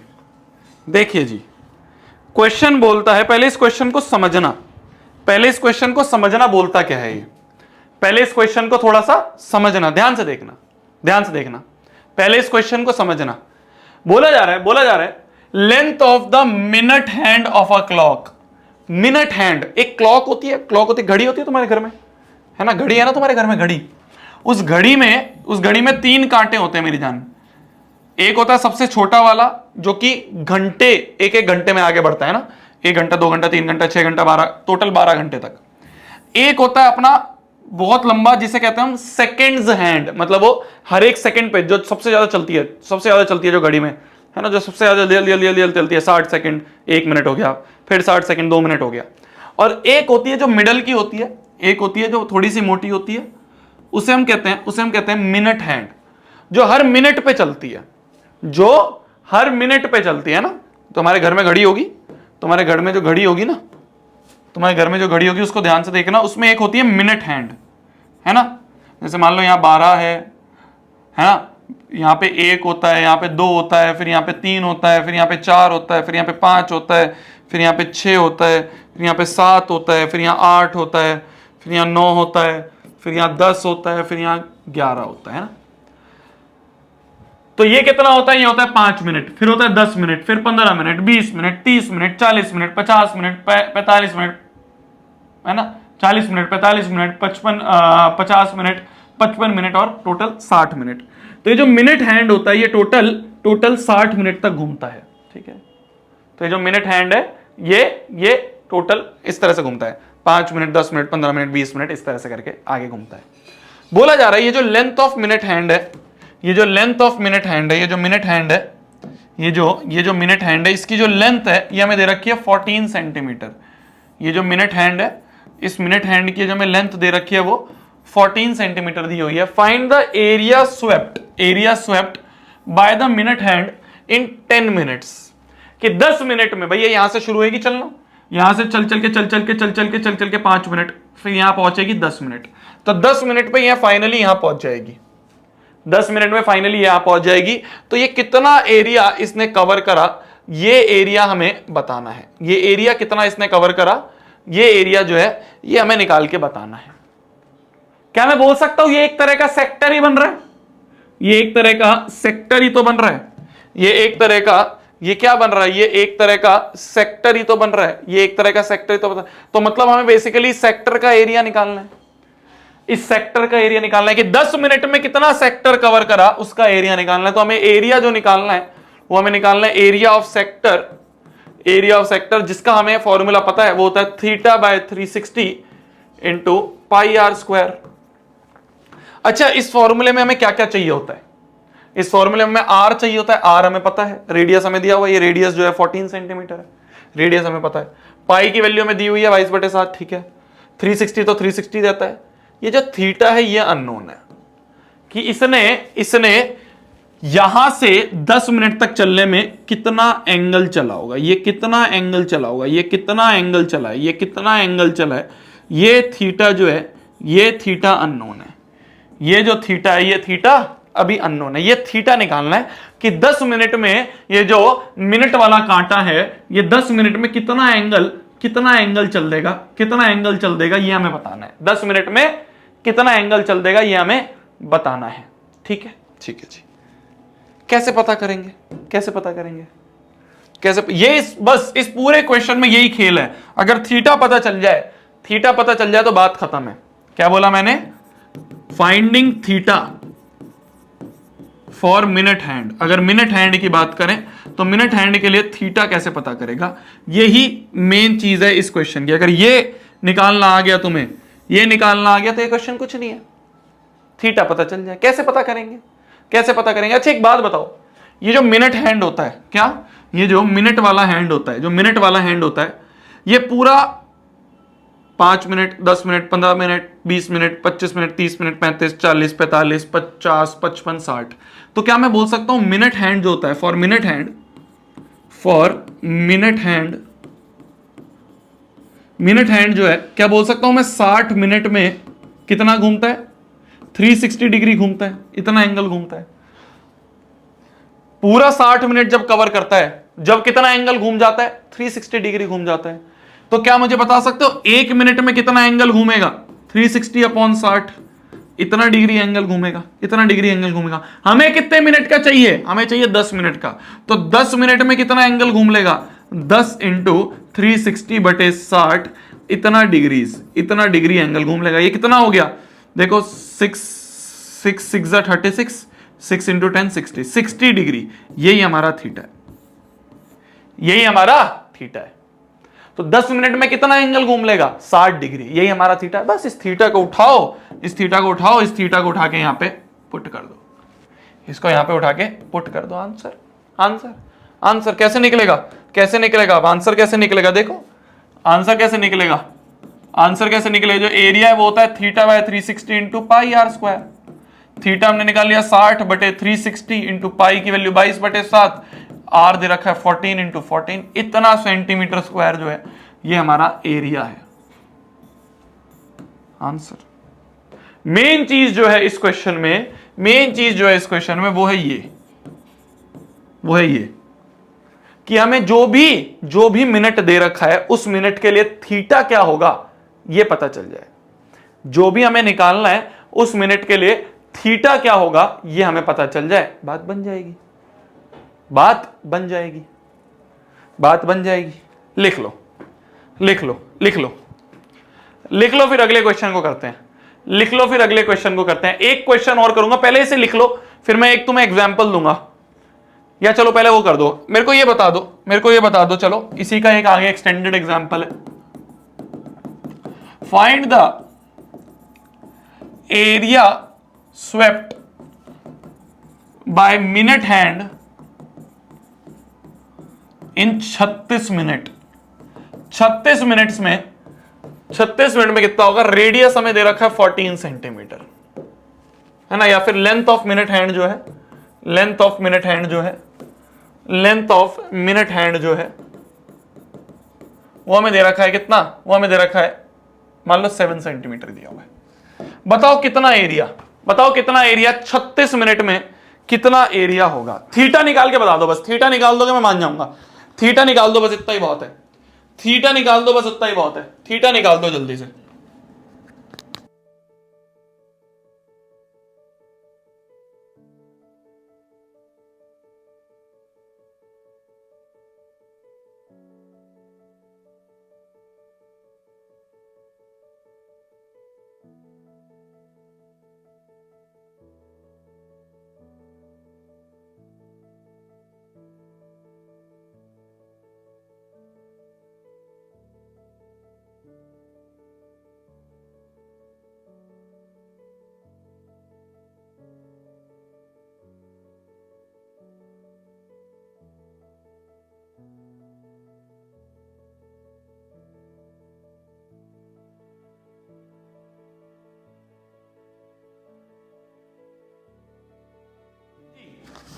देखिए जी, क्वेश्चन बोलता है, पहले इस क्वेश्चन को समझना, पहले इस क्वेश्चन को समझना बोलता क्या है ये, पहले इस क्वेश्चन को थोड़ा सा समझना, ध्यान से देखना, ध्यान से देखना, पहले इस क्वेश्चन को समझना। बोला जा रहा है length of the minute hand of a clock. Minute hand, एक क्लॉक होती है, क्लॉक होती है, घड़ी होती है तुम्हारे घर में, है ना, घड़ी है ना तुम्हारे घर में, घड़ी, उस घड़ी में 3 कांटे होते हैं मेरी जान। एक होता है सबसे छोटा वाला जो कि घंटे, एक घंटे में आगे बढ़ता है ना, 1 घंटा, 2 घंटा, 3 घंटा, 6 घंटा, 12, टोटल 12 घंटे तक। एक होता है अपना बहुत लंबा, जिसे कहते हैं हम सेकेंड्स हैंड, मतलब वो हर एक सेकंड पे जो सबसे ज्यादा चलती है, सबसे ज्यादा चलती है जो घड़ी में, है ना, जो सबसे ज्यादा जल्दी चलती है, 60 सेकंड 1 मिनट हो गया, फिर 60 सेकंड 2 मिनट हो गया। और एक होती है जो मिडल की होती है, एक होती है जो थोड़ी सी मोटी होती है, उसे हम कहते हैं मिनट हैंड, जो हर मिनट पे चलती है, जो हर मिनट पे चलती है ना। तुम्हारे घर में घड़ी होगी, तुम्हारे घर में जो घड़ी होगी ना, तुम्हारे घर में जो घड़ी होगी उसको ध्यान से देखना, उसमें एक होती है मिनट हैंड, है ना। जैसे मान लो यहाँ 12 है ना, यहाँ पे 1 होता है, यहाँ पे 2 होता है, फिर यहाँ पे 3 होता है, फिर यहाँ पे 4 होता है, फिर यहाँ पे 5 होता है, फिर यहाँ पे 6 होता है, फिर यहाँ पे 7 होता है, फिर यहाँ 8 होता है, फिर यहाँ 9 होता है, फिर यहाँ 10 होता है, फिर यहाँ 11 होता है ना। तो ये कितना होता है? ये होता है 5 मिनट, फिर होता है 10 मिनट, फिर 15 minute, 20 minute, 30 minute, 40 minute, 50 minute, 45 minute, है ना, 40 मिनट, 45 मिनट, 50 मिनट, 55 मिनट और टोटल 60 मिनट। तो ये जो मिनट हैंड होता है ये टोटल 60 मिनट तक घूमता है, ठीक है। तो ये जो मिनट हैंड है ये टोटल इस तरह से घूमता है, 5 मिनट, 10 मिनट, 15 मिनट, 20 मिनट, इस तरह से करके आगे घूमता है। बोला जा रहा है ये जो लेंथ ऑफ मिनट हैंड है, ये जो लेंथ ऑफ मिनट हैंड है, ये जो मिनट हैंड है, ये जो मिनट हैंड है, इसकी जो लेंथ है ये हमें दे रखी है 14 सेंटीमीटर। ये जो मिनट हैंड है, इस मिनट हैंड की जो हमें लेंथ दे रखी है वो 14 सेंटीमीटर दी हुई है। Find the area swept by the minute hand in 10 minutes. कि 10 मिनट में, भैया यहां से शुरू होगी चलना, यहां से चल चल के 5 मिनट, फिर यहां पहुंचेगी 10 मिनट। तो 10 मिनट पे यह फाइनली यहां पहुंच जाएगी, 10 मिनट में फाइनली यहां पहुंच जाएगी। तो ये कितना एरिया इसने कवर करा, ये एरिया हमें बताना है। ये एरिया कितना इसने कवर करा, ये एरिया जो है ये हमें निकाल के बताना है। क्या मैं बोल सकता हूं ये एक तरह का सेक्टर ही बन रहा है? ये एक तरह का सेक्टर ही तो बन रहा है। ये एक तरह का, ये क्या बन रहा है? ये एक तरह का सेक्टर ही तो बन रहा है। ये एक तरह का सेक्टर ही तो बता, तो मतलब हमें बेसिकली सेक्टर का एरिया निकालना है। इस सेक्टर का एरिया निकालना है कि 10 मिनट में कितना सेक्टर कवर करा, उसका एरिया निकालना है। तो हमें एरिया जो निकालना है वो हमें निकालना है area of sector. Area of sector जिसका हमें फॉर्मूला पता है वो होता है θ/360 इंटू πr²। अच्छा, इस फॉर्मूले में हमें क्या क्या चाहिए होता है? इस फॉर्मूले में आर चाहिए होता है। आर हमें पता है, रेडियस हमें दिया हुआ है, ये रेडियस जो है 14 सेंटीमीटर है, रेडियस हमें पता है। पाई की वैल्यू हमें दी हुई है 22/7, ठीक है। 360 तो 360 देता है। ये जो थीटा है ये अननोन है कि इसने यहां से 10 मिनट तक चलने में कितना एंगल चला होगा, ये कितना एंगल चला होगा, ये कितना एंगल चला है, ये कितना एंगल चला है। ये थीटा जो है ये थीटा अननोन है। ये जो थीटा है ये थीटा अभी अननोन है। ये थीटा निकालना है कि 10 मिनट में ये जो मिनट वाला कांटा है ये 10 मिनट में कितना एंगल चल देगा, ये हमें बताना है। 10 मिनट में कितना एंगल चल देगा ये हमें बताना है, ठीक है जी। कैसे पता करेंगे? बस इस पूरे क्वेश्चन में यही खेल है। अगर थीटा पता चल जाए तो बात खत्म है। क्या बोला मैंने? Finding theta for minute hand. अगर मिनट हैंड की बात करें तो मिनट हैंड के लिए थीटा कैसे पता करेगा, यही मेन चीज है इस क्वेश्चन की। अगर ये निकालना आ गया तुम्हें, ये निकालना आ गया तो ये क्वेश्चन कुछ नहीं है। थीटा पता चल जाए, कैसे पता करेंगे? अच्छा एक बात बताओ, ये जो मिनट हैंड होता है, क्या ये जो मिनट वाला हैंड होता है, ये पूरा 5 minute, 10 minute, 15 minute, 20 minute, 25 minute, 30 minute, 35, 40, 45, 50, 55, 60। तो क्या मैं बोल सकता हूं मिनट हैंड जो होता है, फॉर मिनट हैंड जो है, क्या बोल सकता हूं मैं 60 मिनट में कितना घूमता है? 360 डिग्री घूमता है, इतना एंगल घूमता है। पूरा 60 मिनट जब कवर करता है, जब कितना एंगल घूम जाता है? 360 डिग्री घूम जाता है। तो क्या मुझे बता सकते हो 1 मिनट में कितना एंगल घूमेगा? 360/60, इतना डिग्री एंगल घूमेगा। हमें कितने मिनट का चाहिए? हमें चाहिए 10 मिनट का। तो 10 मिनट में कितना एंगल घूम लेगा? 10 इंटू 360/60, इतना डिग्री एंगल घूम लेगा। ये कितना हो गया? देखो 6 36, 6 इंटू 10 60 डिग्री। यही हमारा थीटा है। तो 10 मिनट में कितना एंगल घूम लेगा? 60 डिग्री। यही हमारा थीटा है। बस इस थीटा को उठाओ, इस थीटा को उठा के यहां पे पुट कर दो, इसको यहां पे उठा के पुट कर दो। आंसर कैसे निकलेगा? अब आंसर कैसे निकलेगा? देखो आंसर कैसे निकलेगा। जो एरिया है वो होता है θ/360 इंटू πr²। थीटा हमने निकाल लिया 60/360 इंटू पाई की वैल्यू 22/7, आर दे रखा है 14 इंटू 14, इतना सेंटीमीटर स्क्वायर जो है ये हमारा एरिया है। आंसर। मेन चीज जो है इस क्वेश्चन में, मेन चीज जो है इस क्वेश्चन में वो है ये कि हमें जो भी मिनट दे रखा है उस मिनट के लिए थीटा क्या होगा ये पता चल जाए। जो भी हमें निकालना है उस मिनट के लिए थीटा क्या होगा ये हमें पता चल जाए, बात बन जाएगी, बात बन जाएगी, बात बन जाएगी। लिख लो लिख लो लिख लो लिख लो, फिर अगले क्वेश्चन को करते हैं। लिख लो, फिर अगले क्वेश्चन को करते हैं। एक क्वेश्चन और करूंगा, पहले इसे लिख लो, फिर मैं एक तुम्हें एग्जांपल दूंगा। या चलो पहले वो कर दो, मेरे को ये बता दो, मेरे को ये बता दो। चलो इसी का एक आगे एक्सटेंडेड एग्जांपल है। Find the area swept by minute hand in 36 minute. 36 minutes में 36 मिनट में कितना होगा? रेडियस हमें दे रखा है 14 सेंटीमीटर, है ना। या फिर लेंथ ऑफ मिनट हैंड जो है, लेंथ ऑफ मिनट हैंड जो है, लेंथ ऑफ मिनट हैंड जो है वो हमें दे रखा है कितना? वो हमें दे रखा है मान लो 7 सेंटीमीटर दिया हुआ है। बताओ कितना एरिया, बताओ कितना एरिया 36 मिनट में कितना एरिया होगा? थीटा निकाल के बता दो बस, थीटा निकाल दोगे मैं मान जाऊंगा। थीटा निकाल दो बस, इतना ही बहुत है। थीटा निकाल दो बस, इतना ही बहुत है। थीटा निकाल दो जल्दी से।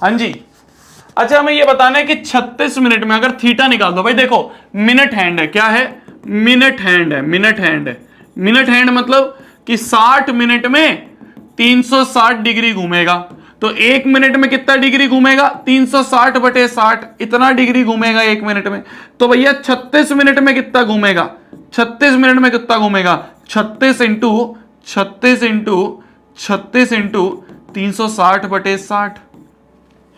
हाँ जी, अच्छा हमें ये बताना है कि 36 मिनट में अगर थीटा निकाल दो। भाई देखो मिनट हैंड है, क्या है? मिनट हैंड है, मिनट हैंड है। मिनट हैंड मतलब कि 60 मिनट में 360 डिग्री घूमेगा। तो एक मिनट में कितना डिग्री घूमेगा? 360 बटे 60, इतना डिग्री घूमेगा एक मिनट में। तो भैया 36 मिनट में कितना घूमेगा? 36 मिनट में कितना घूमेगा? 36 इंटू 36 इंटू 36 इंटू 360 बटे 60,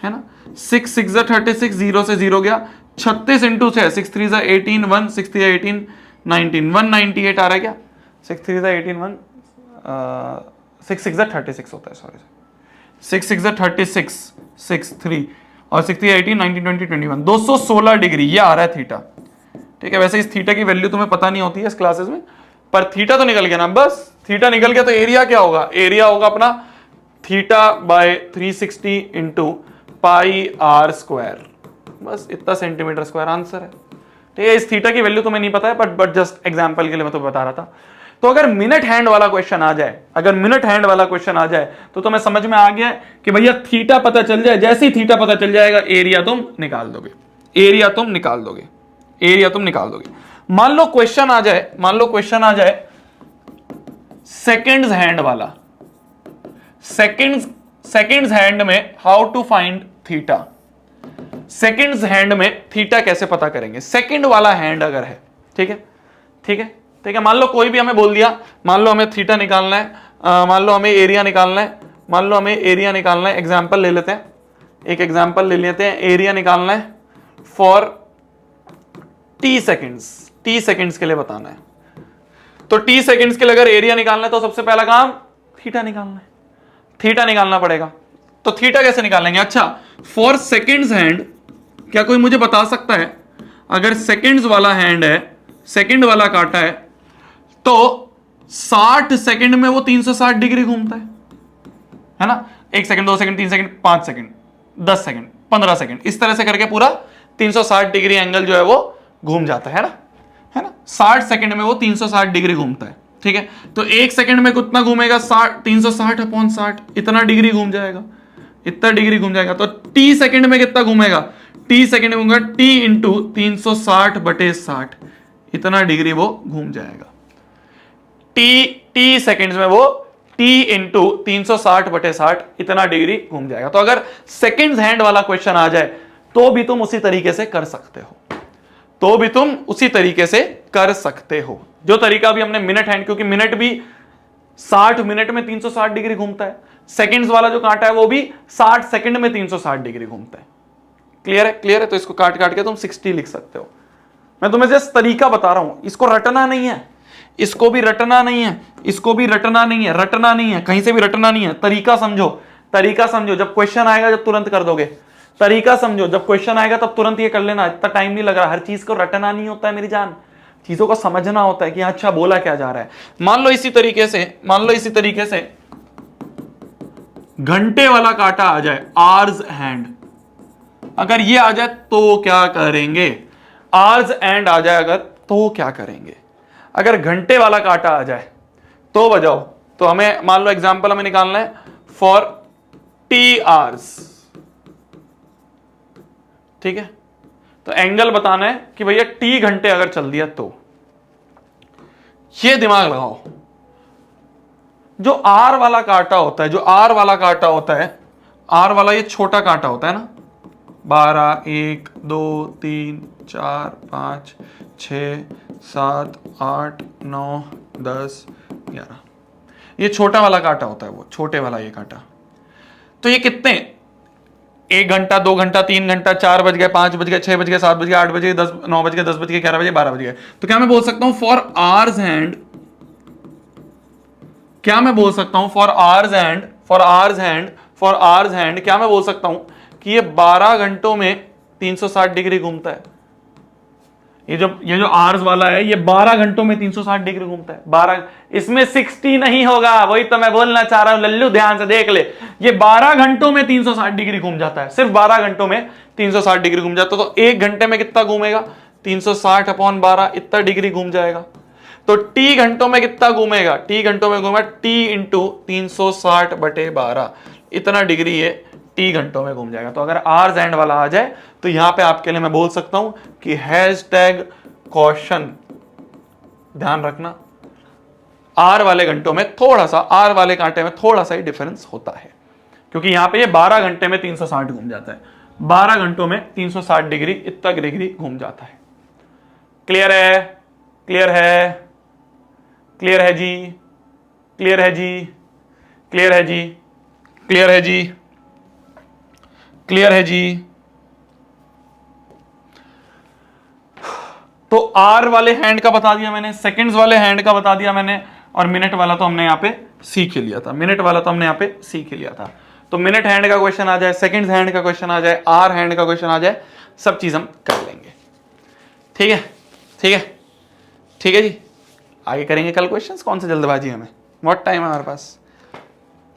है ना। 6 6 36, 0 से 0 गया। 36 इंटू 6, 6 3 18, 1 6 3 18 19, 198 आ रहा है क्या? 6 3 18, 1 6 6 36 होता है, सॉरी 6 6 36, 6 3 और 6 3 18 19 20 21, 216 डिग्री ये आ रहा है थीटा। ठीक है, वैसे इस थीटा की वैल्यू तुम्हें पता नहीं होती है इस क्लासेस में, पर थीटा तो निकल गया ना। बस थीटा निकल गया तो एरिया क्या होगा? एरिया होगा अपना theta by 360 into pi are square, बस इतना सेंटीमीटर स्क्वायर आंसर है। ठीक है, इस थीटा की वैल्यू तुम्हें नहीं पता है, बट जस्ट एग्जांपल के लिए मैं तुम्हें बता रहा था। तो अगर मिनट हैंड वाला क्वेश्चन आ जाए, अगर मिनट हैंड वाला क्वेश्चन आ जाए तो तुम्हें समझ में आ गया कि भैया थीटा पता चल जाए, जैसे ही थीटा पता चल जाएगा एरिया तुम निकाल दोगे, एरिया तुम निकाल दोगे, एरिया तुम निकाल दोगे। मान लो क्वेश्चन आ जाए, मान लो क्वेश्चन आ जाए सेकंड्स हैंड वाला। सेकंड्स हैंड में how to find theta. Seconds hand में थीटा कैसे पता करेंगे? सेकंड वाला हैंड अगर है, ठीक है, ठीक है, ठीक है। मान लो कोई भी हमें बोल दिया, मान लो हमें थीटा निकालना है, मान लो हमें एरिया निकालना है, मान लो हमें एरिया निकालना है। एग्जांपल ले लेते हैं, एक एग्जांपल ले लेते हैं। एरिया निकालना है for T seconds, T seconds के लिए बताना है। तो टी सेकंड्स के लिए अगर एरिया निकालना है तो सबसे पहला काम थीटा निकालना है, थीटा निकालना पड़ेगा। तो थीटा कैसे निकालेंगे? अच्छा, फॉर सेकंड्स हैंड, क्या कोई मुझे बता सकता है अगर सेकंड्स वाला हैंड है, सेकंड वाला काटा है, तो 60 सेकंड में वो 360 डिग्री घूमता है ना। 1 second, 2 second, 3 second, 5 second, 10 second, 15 second, इस तरह से करके पूरा 360 डिग्री एंगल जो है वो घूम जाता है ना, है ना। 60 सेकंड में वो 360 डिग्री घूमता है। ठीक है, तो 1 सेकंड में कितना घूमेगा? 360 अपॉन 60, इतना डिग्री घूम जाएगा, इतना डिग्री घूम जाएगा। तो टी सेकंड में कितना घूमेगा? टी सेकंड में घूमेगा, टी इंटू 360/60 इतना डिग्री वो घूम जाएगा। टी सेकंड्स में वो टी इंटू 360/60 इतना डिग्री घूम जाएगा। तो अगर सेकंड्स हैंड वाला क्वेश्चन आ जाए तो भी तुम उसी तरीके से कर सकते हो, तो भी तुम उसी तरीके से कर सकते हो जो तरीका भी हमने मिनट हैंड, क्योंकि मिनट भी 60 मिनट में 360 डिग्री घूमता है, सेकंड्स वाला जो कांटा है वो भी 60 सेकंड में 360 डिग्री घूमता है। क्लियर है? क्लियर है। तो इसको काट काट के तुम 60 लिख सकते हो। मैं तुम्हें जस्ट तरीका बता रहा हूं, इसको रटना नहीं है, इसको भी रटना नहीं है, इसको भी रटना नहीं है, रटना नहीं है, कहीं से भी रटना नहीं है। तरीका समझो, तरीका समझो, जब क्वेश्चन आएगा जब तुरंत कर दोगे। तरीका समझो, जब क्वेश्चन आएगा तब तुरंत ये कर लेना, इतना टाइम नहीं लग रहा। हर चीज को रटना नहीं होता है मेरी जान, चीजों को समझना होता है कि अच्छा बोला क्या जा रहा है। मान लो इसी तरीके से घंटे वाला कांटा आ जाए, आवर्स हैंड, अगर ये आ जाए तो क्या करेंगे? आवर्स एंड आ जाए अगर तो क्या करेंगे? अगर घंटे वाला कांटा आ जाए तो बजाओ। तो हमें मान लो एग्जांपल हमें निकालना है फॉर टी आवर्स, ठीक है। तो एंगल बताना है कि भैया टी घंटे अगर चल दिया तो। ये दिमाग लगाओ, जो आर वाला कांटा होता है, जो आर वाला कांटा होता है, आर वाला ये छोटा कांटा होता है ना, 12, 1, 2, 3, 4, 5, 6, 7, 8, 9, 10, 11, ये छोटा वाला कांटा होता है, वो छोटे वाला ये कांटा। तो ये कितने, 1 घंटा, 2 घंटा, 3 घंटा, 4 बज गए, 5 बज गए, 6 बज गए, 7 बज गए, 8 बज गए, 10, 9 बज गए, 10 बज गए, 11 बजे, 12 बज गए। तो क्या मैं बोल सकता हूं फॉर आवर्स हैंड, क्या मैं बोल सकता हूं फॉर आवर्स हैंड, क्या मैं बोल सकता हूं कि ये 12 घंटों में 360 डिग्री घूमता है। ये जो आवर्स वाला है ये 12 घंटों में 360 डिग्री घूमता है। 12, इसमें 60 नहीं होगा, वही तो मैं बोलना चाह रहा हूं लल्लू, ध्यान से देख ले। ये 12 घंटों में 360 डिग्री घूम जाता है, सिर्फ 12 घंटों में 360 डिग्री घूम जाता है। तो 1 घंटे में कितना घूमेगा? 360/12 इतना डिग्री घूम जाएगा। तो टी घंटों में कितना घूमेगा? टी घंटों में घूमेगा टी इंटू 360/12 इतना डिग्री ये टी घंटों में घूम जाएगा। तो अगर आवर्स एंड वाला आ जाए तो यहां पे आपके लिए मैं बोल सकता हूं कि #caution, ध्यान रखना, आर वाले घंटों में थोड़ा सा, आर वाले कांटे में थोड़ा सा ही डिफरेंस होता है, क्योंकि यहां पे ये 12 घंटे में 360 घूम जाता है, 12 घंटों में 360 डिग्री इतना डिग्री घूम जाता है। क्लियर है? क्लियर है? क्लियर है जी? क्लियर है जी? क्लियर है जी? क्लियर है जी? क्लियर है जी? तो आर वाले हैंड का बता दिया मैंने, सेकंड्स वाले हैंड का बता दिया मैंने, और मिनट वाला तो हमने यहां पे सीख ही लिया था। मिनट वाला तो हमने यहां पे सीख ही लिया था। तो मिनट हैंड का क्वेश्चन आ जाए, सेकंड्स हैंड का क्वेश्चन आ जाए, आर हैंड का क्वेश्चन आ जाए, सब चीज हम कर लेंगे। ठीक है? ठीक है? ठीक है जी। आगे करेंगे कल क्वेश्चंस, कौन सी जल्दबाजी है हमें, बहुत टाइम है हमारे पास,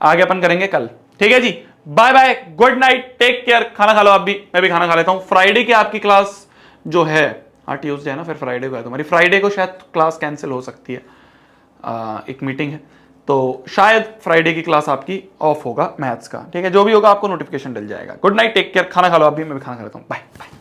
आगे अपन करेंगे कल। ठीक है जी, bye bye, good night, take care. खाना खा लो आप भी, मैं भी खाना खा लेता हूं। फ्राइडे की आपकी क्लास जो है, हाँ ट्यूसडे है ना, फिर फ्राइडे को है तुम्हारी, फ्राइडे को शायद क्लास कैंसिल हो सकती है, एक मीटिंग है, तो शायद फ्राइडे की क्लास आपकी ऑफ होगा मैथ्स का। ठीक है, जो भी होगा आपको नोटिफिकेशन डल जाएगा। गुड नाइट, टेक केयर, खाना खा लो आप भी, मैं भी खाना खा लेता हूं, बाय बाय।